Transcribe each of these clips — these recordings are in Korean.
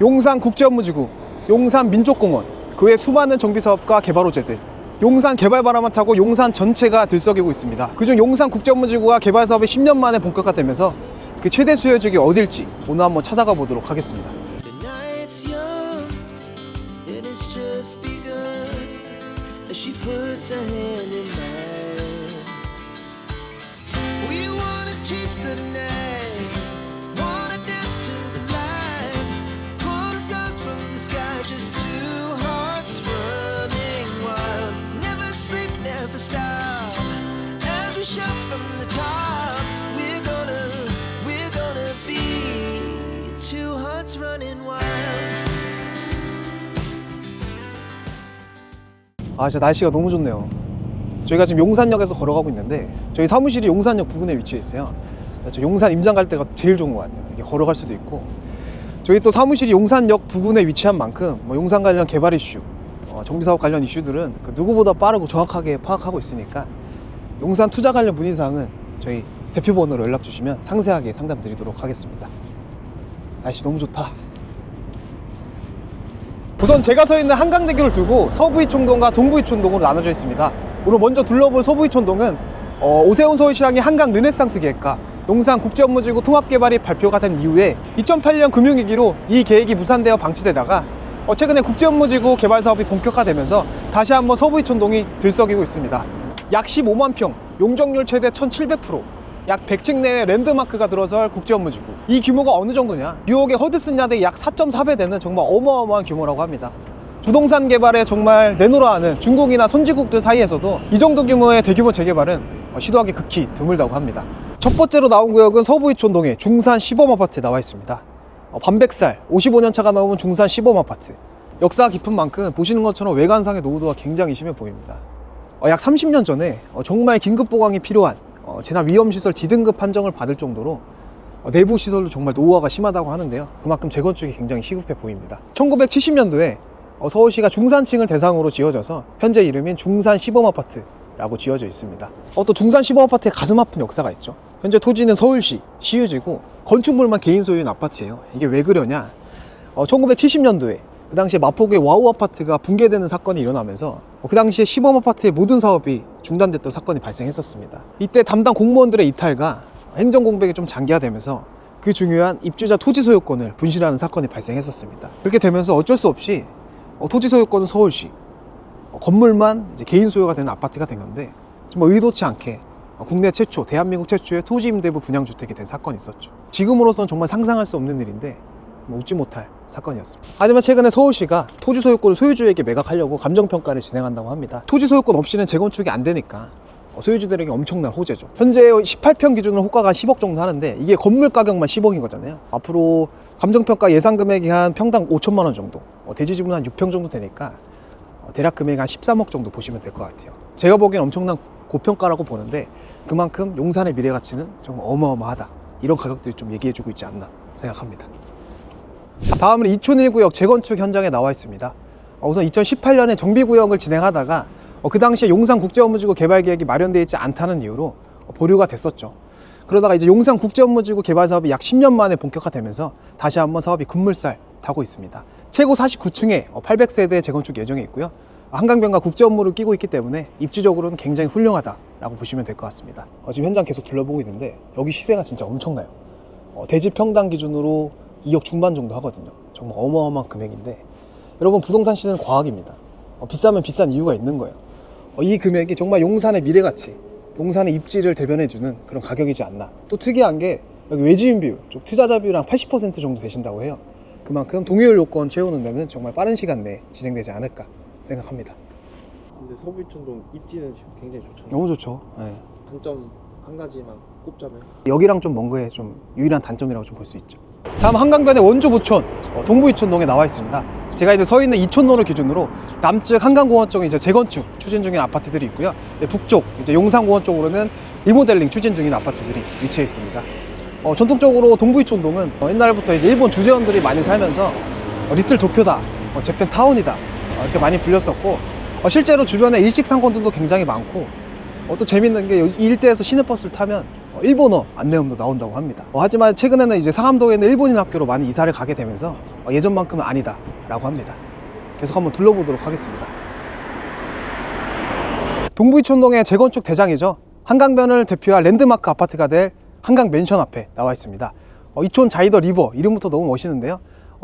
용산국제업무지구, 용산민족공원, 그 외 수많은 정비사업과 개발호재들, 용산 개발 바람을 타고 용산 전체가 들썩이고 있습니다. 그중 용산국제업무지구가 개발사업이 10년 만에 본격화되면서 그 최대 수요지역이 어딜지 오늘 한번 찾아가 보도록 하겠습니다. 진짜 날씨가 너무 좋네요. 저희가 지금 용산역에서 걸어가고 있는데 저희 사무실이 용산역 부근에 위치해 있어요. 저 용산 임장 갈 때가 제일 좋은 것 같아요. 이게 걸어갈 수도 있고, 저희 또 사무실이 용산역 부근에 위치한 만큼 용산 관련 개발 이슈, 정비사업 관련 이슈들은 누구보다 빠르고 정확하게 파악하고 있으니까 용산 투자 관련 문의사항은 저희 대표번호로 연락 주시면 상세하게 상담 드리도록 하겠습니다. 날씨 너무 좋다. 우선 제가 서 있는 한강대교를 두고 서부이촌동과 동부이촌동으로 나눠져 있습니다. 오늘 먼저 둘러볼 서부이촌동은 오세훈 서울시장이 한강 르네상스 계획과 용산국제업무지구 통합개발이 발표가 된 이후에 2008년 금융위기로 이 계획이 무산되어 방치되다가 최근에 국제업무지구 개발 사업이 본격화되면서 다시 한번 서부이촌동이 들썩이고 있습니다. 약 15만 평, 용적률 최대 1700%, 약 100층 내에 랜드마크가 들어설 국제업무지구. 이 규모가 어느 정도냐? 뉴욕의 허드슨 야드의 약 4.4배 되는 정말 어마어마한 규모라고 합니다. 부동산 개발에 정말 내놓으라 하는 중국이나 선진국들 사이에서도 이 정도 규모의 대규모 재개발은 시도하기 극히 드물다고 합니다. 첫 번째로 나온 구역은 서부이촌동의 중산 시범아파트에 나와 있습니다. 반백살 55년차가 나오면 중산 시범아파트. 역사가 깊은 만큼 보시는 것처럼 외관상의 노후도가 굉장히 심해 보입니다. 약 30년 전에 정말 긴급 보강이 필요한 재난 위험시설 D등급 판정을 받을 정도로 내부 시설도 정말 노후화가 심하다고 하는데요. 그만큼 재건축이 굉장히 시급해 보입니다. 1970년도에 서울시가 중산층을 대상으로 지어져서 현재 이름인 중산 시범아파트라고 지어져 있습니다. 또 중산 시범아파트의 가슴 아픈 역사가 있죠. 현재 토지는 서울시 시유지고 건축물만 개인 소유인 아파트예요. 이게 왜 그러냐? 1970년도에 그 당시에 마포구의 와우 아파트가 붕괴되는 사건이 일어나면서 그 당시에 시범 아파트의 모든 사업이 중단됐던 사건이 발생했었습니다. 이때 담당 공무원들의 이탈과 행정 공백이 좀 장기화되면서 그 중요한 입주자 토지 소유권을 분실하는 사건이 발생했었습니다. 그렇게 되면서 어쩔 수 없이 토지 소유권은 서울시, 건물만 이제 개인 소유가 되는 아파트가 된 건데, 정말 의도치 않게 국내 최초, 대한민국 최초의 토지 임대부 분양주택이 된 사건이 있었죠. 지금으로서는 정말 상상할 수 없는 일인데 웃지 못할 사건이었습니다. 하지만 최근에 서울시가 토지 소유권을 소유주에게 매각하려고 감정평가를 진행한다고 합니다. 토지 소유권 없이는 재건축이 안 되니까 소유주들에게 엄청난 호재죠. 현재 18평 기준으로 호가가 한 10억 정도 하는데 이게 건물 가격만 10억인 거잖아요. 앞으로 감정평가 예상 금액이 한 평당 5천만 원 정도, 대지 지분 한 6평 정도 되니까 대략 금액이 한 13억 정도 보시면 될 것 같아요. 제가 보기엔 엄청난 고평가라고 보는데 그만큼 용산의 미래 가치는 정말 어마어마하다, 이런 가격들이 좀 얘기해주고 있지 않나 생각합니다. 다음은 이촌 1구역 재건축 현장에 나와 있습니다. 우선 2018년에 정비구역을 진행하다가 그 당시에 용산국제업무지구 개발 계획이 마련되어 있지 않다는 이유로 보류가 됐었죠. 그러다가 이제 용산국제업무지구 개발 사업이 약 10년 만에 본격화되면서 다시 한번 사업이 급물살 타고 있습니다. 최고 49층에 800세대 재건축 예정에 있고요. 한강변과 국제업무를 끼고 있기 때문에 입지적으로는 굉장히 훌륭하다라고 보시면 될 것 같습니다. 지금 현장 계속 둘러보고 있는데 여기 시세가 진짜 엄청나요. 대지 평당 기준으로 2억 중반 정도 하거든요. 정말 어마어마한 금액인데, 여러분 부동산 시세는 과학입니다. 비싸면 비싼 이유가 있는 거예요. 이 금액이 정말 용산의 미래가치, 용산의 입지를 대변해주는 그런 가격이지 않나. 또 특이한 게 여기 외지인 비율, 투자자 비율 한 80% 정도 되신다고 해요. 그만큼 동의율 요건 채우는 데는 정말 빠른 시간 내에 진행되지 않을까 생각합니다. 근데 서부이촌동 입지는 지금 굉장히 좋잖아요. 너무 좋죠. 네. 단점 한 가지만 꼽자면 여기랑 좀 먼 거에 좀 유일한 단점이라고 좀 볼 수 있죠. 다음 한강변의 원주 부촌 동부이촌동에 나와 있습니다. 제가 이제 서 있는 이촌로를 기준으로 남측 한강공원 쪽에 이제 재건축 추진 중인 아파트들이 있고요. 북쪽 이제 용산공원 쪽으로는 리모델링 추진 중인 아파트들이 위치해 있습니다. 전통적으로 동부이촌동은 옛날부터 이제 일본 주재원들이 많이 살면서 리틀 도쿄다, 재팬 타운이다, 이렇게 많이 불렸었고, 실제로 주변에 일식 상권들도 굉장히 많고, 또 재밌는 게 이 일대에서 시내버스를 타면 일본어 안내음도 나온다고 합니다. 하지만 최근에는 이제 상암동에 있는 일본인 학교로 많이 이사를 가게 되면서 예전만큼은 아니다 라고 합니다. 계속 한번 둘러보도록 하겠습니다. 동부이촌동의 재건축 대장이죠. 한강변을 대표할 랜드마크 아파트가 될 한강맨션 앞에 나와 있습니다. 이촌 자이더 리버, 이름부터 너무 멋있는데요.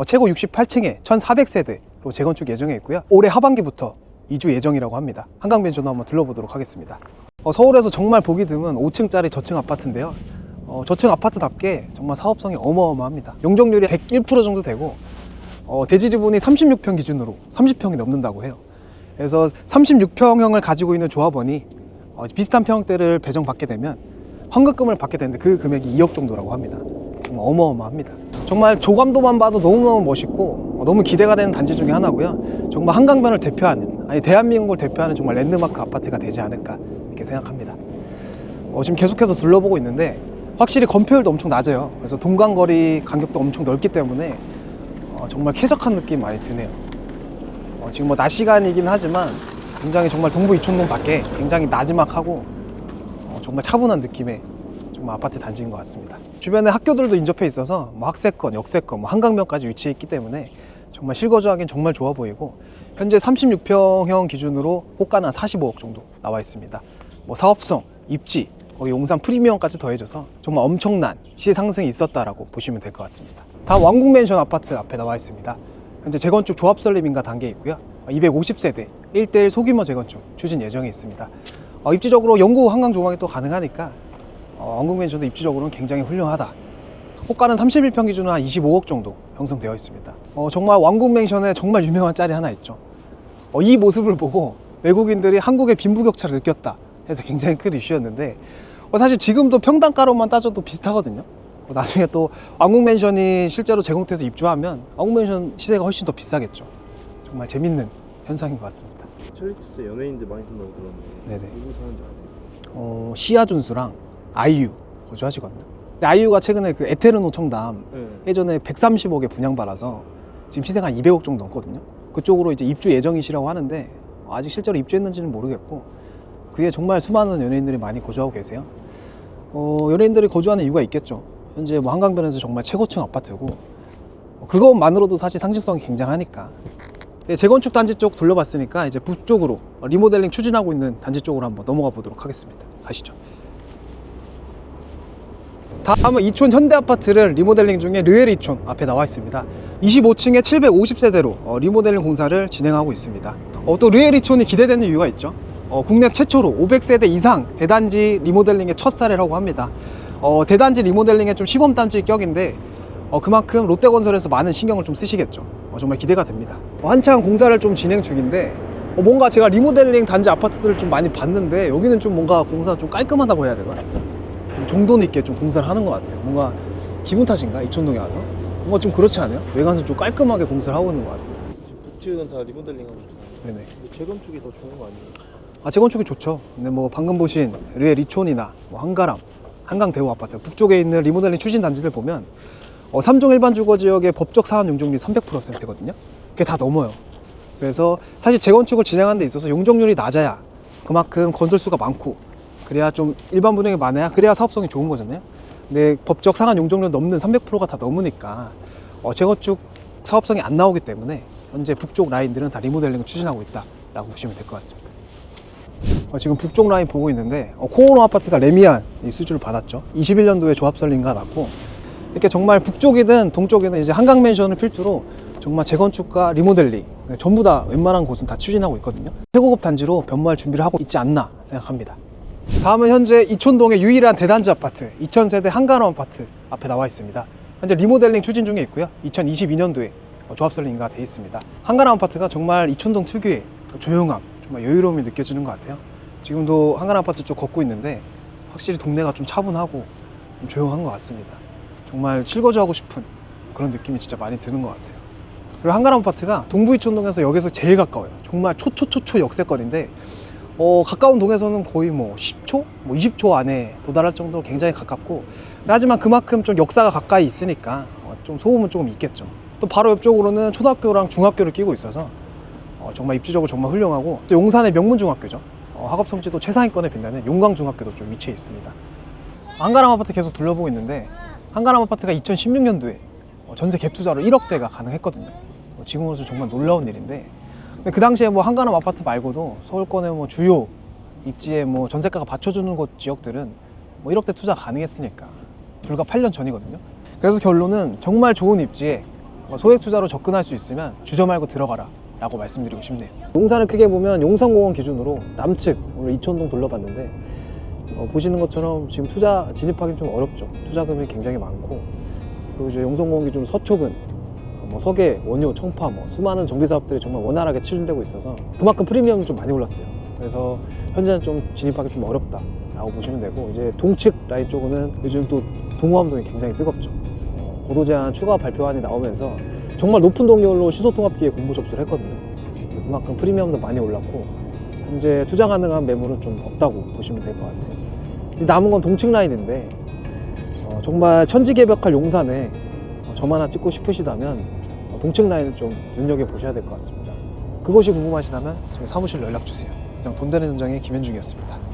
최고 68층에 1400세대로 재건축 예정에 있고요. 올해 하반기부터 이주 예정이라고 합니다. 한강맨션도 한번 둘러보도록 하겠습니다. 서울에서 정말 보기 드문 5층짜리 저층 아파트인데요. 저층 아파트답게 정말 사업성이 어마어마합니다. 용적률이 101% 정도 되고 대지 지분이 36평 기준으로 30평이 넘는다고 해요. 그래서 36평형을 가지고 있는 조합원이 비슷한 평대를 배정받게 되면 환급금을 받게 되는데 그 금액이 2억 정도라고 합니다. 정말 어마어마합니다. 정말 조감도만 봐도 너무너무 멋있고 너무 기대가 되는 단지 중에 하나고요. 정말 한강변을 대표하는, 아니 대한민국을 대표하는 정말 랜드마크 아파트가 되지 않을까 이렇게 생각합니다. 지금 계속해서 둘러보고 있는데 확실히 건폐율도 엄청 낮아요. 그래서 동간거리 간격도 엄청 넓기 때문에 정말 쾌적한 느낌 많이 드네요. 지금 뭐 낮 시간이긴 하지만 굉장히 정말 동부 이촌동답게 굉장히 나지막하고 정말 차분한 느낌의 정말 아파트 단지인 것 같습니다. 주변에 학교들도 인접해 있어서 뭐 학세권, 역세권, 뭐 한강변까지 위치해 있기 때문에 정말 실거주하기엔 정말 좋아 보이고, 현재 36평형 기준으로 호가는 45억 정도 나와 있습니다. 뭐 사업성, 입지, 거기 용산 프리미엄까지 더해져서 정말 엄청난 시세 상승이 있었다라고 보시면 될 것 같습니다. 다음 왕국맨션 아파트 앞에 나와 있습니다. 현재 재건축 조합 설립 인가 단계에 있고요. 250세대 1:1 소규모 재건축 추진 예정에 있습니다. 입지적으로 영구 한강 조망이 또 가능하니까 왕국맨션도 입지적으로는 굉장히 훌륭하다. 호가는 31평 기준으로 한 25억 정도 형성되어 있습니다. 정말 왕국맨션에 정말 유명한 짤이 하나 있죠. 이 모습을 보고 외국인들이 한국의 빈부격차를 느꼈다 해서 굉장히 큰 이슈였는데, 사실 지금도 평당가로만 따져도 비슷하거든요. 나중에 또 왕국맨션이 실제로 제공돼서 입주하면 왕국맨션 시세가 훨씬 더 비싸겠죠. 정말 재밌는 현상인 것 같습니다. 첼리투스 연예인들 많이 산다고 들었는데 네네. 누구 사는지 아세요? 시아준수랑 아이유 거주하시거든요. 근데 아이유가 최근에 그 에테르노 청담 네. 예전에 130억에 분양받아서 지금 시세가 한 200억 정도 넘거든요. 그쪽으로 이제 입주 예정이시라고 하는데 아직 실제로 입주했는지는 모르겠고, 그게 정말 수많은 연예인들이 많이 거주하고 계세요. 연예인들이 거주하는 이유가 있겠죠. 현재 뭐 한강변에서 정말 최고층 아파트고, 그것만으로도 사실 상징성이 굉장하니까. 네, 재건축 단지 쪽 돌려봤으니까 이제 북쪽으로 리모델링 추진하고 있는 단지 쪽으로 한번 넘어가 보도록 하겠습니다. 가시죠. 다음은 이촌 현대아파트를 리모델링 중에 르엘 이촌 앞에 나와 있습니다. 25층에 750세대로 리모델링 공사를 진행하고 있습니다. 또 르엘 이촌이 기대되는 이유가 있죠. 국내 최초로 500세대 이상 대단지 리모델링의 첫 사례라고 합니다. 대단지 리모델링의 좀 시범단지 격인데 그만큼 롯데건설에서 많은 신경을 좀 쓰시겠죠. 정말 기대가 됩니다. 한창 공사를 좀 진행 중인데 뭔가 제가 리모델링 단지 아파트들을 좀 많이 봤는데 여기는 좀 뭔가 공사가 좀 깔끔하다고 해야 되나? 좀 정돈 있게 좀 공사를 하는 것 같아요. 뭔가 기분 탓인가? 이촌동에 와서? 뭔가 좀 그렇지 않아요? 외관은 좀 깔끔하게 공사를 하고 있는 것 같아요. 지금 북지역은 다 리모델링하고 있잖아요. 네네. 재건축이 더 좋은 거 아니에요? 재건축이 좋죠. 근데 뭐 방금 보신 르엘 이촌이나 뭐 한가람, 한강대우 아파트 북쪽에 있는 리모델링 추진 단지들 보면 3종 일반 주거 지역의 법적 사안 용적률이 300%거든요. 그게 다 넘어요. 그래서 사실 재건축을 진행하는 데 있어서 용적률이 낮아야 그만큼 건설수가 많고, 그래야 좀 일반 분양이 많아야 그래야 사업성이 좋은 거잖아요. 근데 법적 상한 용적률 넘는 300%가 다 넘으니까 재건축 사업성이 안 나오기 때문에 현재 북쪽 라인들은 다 리모델링을 추진하고 있다라고 보시면 될 것 같습니다. 지금 북쪽 라인 보고 있는데 코오롱 아파트가 레미안 수주를 받았죠. 21년도에 조합 설립가 났고, 이렇게 정말 북쪽이든 동쪽이든 이제 한강맨션을 필두로 정말 재건축과 리모델링 전부 다 웬만한 곳은 다 추진하고 있거든요. 최고급 단지로 변모할 준비를 하고 있지 않나 생각합니다. 다음은 현재 이촌동의 유일한 대단지 아파트 2000세대 한가람 아파트 앞에 나와 있습니다. 현재 리모델링 추진 중에 있고요. 2022년도에 조합 설립가 되어 있습니다. 한가람 아파트가 정말 이촌동 특유의 조용함, 정말 여유로움이 느껴지는 것 같아요. 지금도 한가람 아파트 쪽 걷고 있는데 확실히 동네가 좀 차분하고 좀 조용한 것 같습니다. 정말 실거주하고 싶은 그런 느낌이 진짜 많이 드는 것 같아요. 그리고 한가람 아파트가 동부이촌동에서 역에서 제일 가까워요. 정말 초초초초 역세권인데 가까운 동에서는 거의 뭐 10초? 뭐 20초 안에 도달할 정도로 굉장히 가깝고, 하지만 그만큼 좀 역사가 가까이 있으니까 좀 소음은 조금 있겠죠. 또 바로 옆쪽으로는 초등학교랑 중학교를 끼고 있어서 정말 입지적으로 정말 훌륭하고, 또 용산의 명문중학교죠. 학업 성취도 최상위권에 빛나는 용강중학교도 좀 위치해 있습니다. 한가람 아파트 계속 둘러보고 있는데 한가람 아파트가 2016년도에 전세 갭 투자로 1억대가 가능했거든요. 지금으로서 정말 놀라운 일인데, 근데 그 당시에 뭐 한가람 아파트 말고도 서울권의 뭐 주요 입지에 뭐 전세가가 받쳐주는 곳 지역들은 뭐 1억대 투자 가능했으니까. 불과 8년 전이거든요. 그래서 결론은 정말 좋은 입지에 소액 투자로 접근할 수 있으면 주저 말고 들어가라 라고 말씀드리고 싶네요. 용산을 크게 보면 용산공원 기준으로 남측 오늘 이촌동 둘러봤는데 보시는 것처럼 지금 투자 진입하기 좀 어렵죠. 투자금이 굉장히 많고, 그리고 이제 용산공원 기준 서초근, 뭐 서계, 원효, 청파, 뭐 수많은 정비 사업들이 정말 원활하게 추진되고 있어서 그만큼 프리미엄이 좀 많이 올랐어요. 그래서 현재는 좀 진입하기 좀 어렵다라고 보시면 되고, 이제 동측 라인 쪽은 요즘 또 동호암동이 굉장히 뜨겁죠. 고도 제한 추가 발표안이 나오면서 정말 높은 동률로 시소통합기에 공모 접수를 했거든요. 그래서 그만큼 프리미엄도 많이 올랐고 현재 투자 가능한 매물은 좀 없다고 보시면 될 것 같아요. 이제 남은 건 동측 라인인데 정말 천지개벽할 용산에 점 하나 찍고 싶으시다면 동측 라인을 좀 눈여겨보셔야 될 것 같습니다. 그것이 궁금하시다면 저희 사무실로 연락주세요. 이상 돈 되는 현장의 김현중이었습니다.